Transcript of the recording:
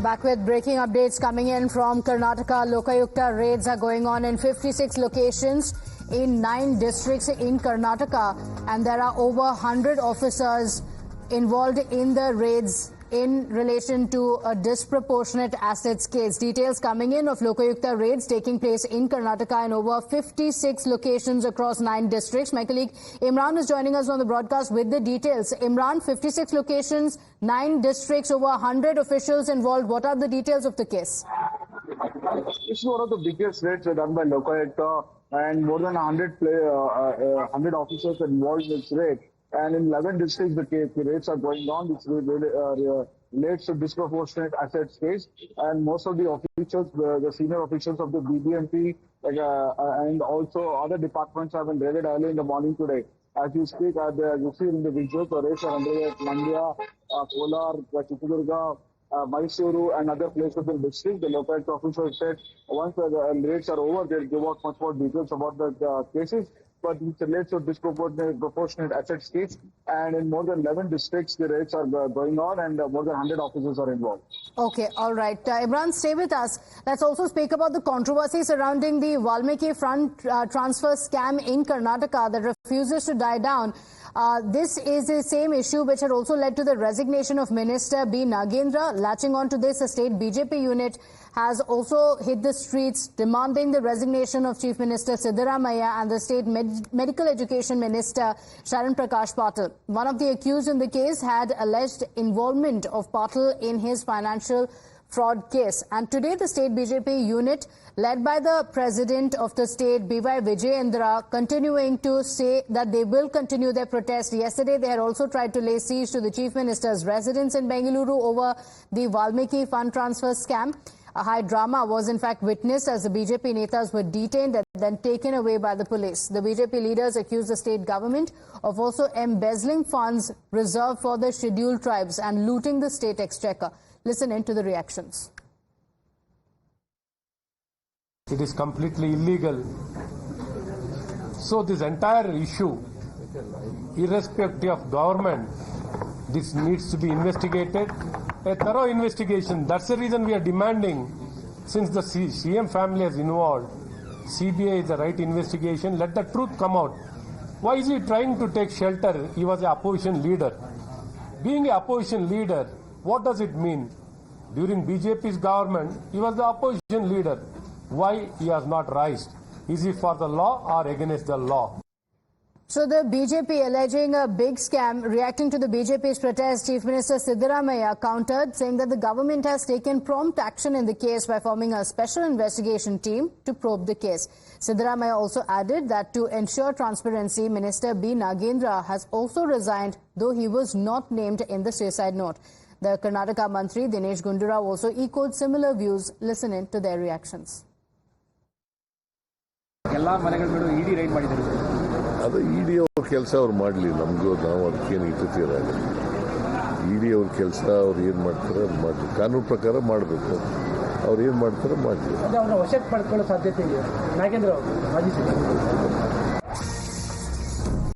Back with breaking updates coming in from Karnataka. Lokayukta raids are going on in 56 locations in 9 districts in Karnataka, and there are over 100 officers involved in the raids in relation to a disproportionate assets case. Details coming in of Lokayukta raids taking place in Karnataka in over 56 locations across 9 districts. My colleague Imran is joining us on the broadcast with the details. Imran, 56 locations, 9 districts, over 100 officials involved. What are the details of the case? This is one of the biggest raids done by Lokayukta, and more than 100 officers involved in this raid. And in 11 districts, the raids are going on. This relates to disproportionate assets case. And most of the officials, the senior officials of the BBMP, and also other departments have been raided early in the morning today. As you speak, you see in the visuals, the raids are underway at Mandya, Kolar, Chitradurga, Mysuru, and other places in the district. The local officials said once the raids are over, they'll give out much more details about the cases. But it relates to disproportionate assets case, and in more than 11 districts, the raids are going on, and more than 100 officers are involved. Okay, all right. Imran, stay with us. Let's also speak about the controversy surrounding the Valmiki Fund transfer scam in Karnataka that refuses to die down. This is the same issue which had also led to the resignation of Minister B. Nagendra. Latching on to this, a state BJP unit has also hit the streets demanding the resignation of Chief Minister Siddaramaiah and the State Medical Education Minister Sharan Prakash Patil. One of the accused in the case had alleged involvement of Patil in his financial fraud case. And today the state BJP unit, led by the president of the state, B.Y. Vijayendra, continuing to say that they will continue their protest. Yesterday they had also tried to lay siege to the Chief Minister's residence in Bengaluru over the Valmiki Fund transfer scam. A high drama was in fact witnessed as the BJP netas were detained and then taken away by the police. The BJP leaders accused the state government of also embezzling funds reserved for the scheduled tribes and looting the state exchequer. Listen in to the reactions. It is completely illegal. So this entire issue, irrespective of government, this needs to be investigated. A thorough investigation. That's the reason we are demanding, since the CM family is involved, CBI is the right investigation. Let the truth come out. Why is he trying to take shelter? He was an opposition leader. Being an opposition leader, what does it mean? During BJP's government, he was the opposition leader. Why he has not rised? Is he for the law or against the law? So the BJP alleging a big scam. Reacting to the BJP's protest, Chief Minister Siddaramaiah countered, saying that the government has taken prompt action in the case by forming a special investigation team to probe the case. Siddaramaiah also added that to ensure transparency, Minister B. Nagendra has also resigned, though he was not named in the suicide note. The Karnataka Mantri Dinesh Gundurao also echoed similar views. Listen in to their reactions. ಅದು ಇಡಿ ಅವ್ರ ಕೆಲಸ ಅವ್ರು ಮಾಡಲಿ, ನಮಗೂ ನಾವು ಅದಕ್ಕೇನು ಇಟ್ಟಿರಲ್ಲ. ಇಡಿ ಅವ್ರ ಕೆಲಸ ಅವ್ರು ಏನು ಮಾಡ್ತಾರೆ ಅದು ಮಾಡಲಿ, ಕಾನೂನು ಪ್ರಕಾರ ಮಾಡಬೇಕು. ಅವ್ರು ಏನು ಮಾಡ್ತಾರೆ ಮಾಡಲಿ. ವಶಕ್ಕೆ ಪಡ್ಕೊಳ್ಳೋ ಸಾಧ್ಯತೆ ಇದೆಯಾ ನಾಗೇಂದ್ರ ಅವರು ಮಾಜಿ ಸಚಿವರು?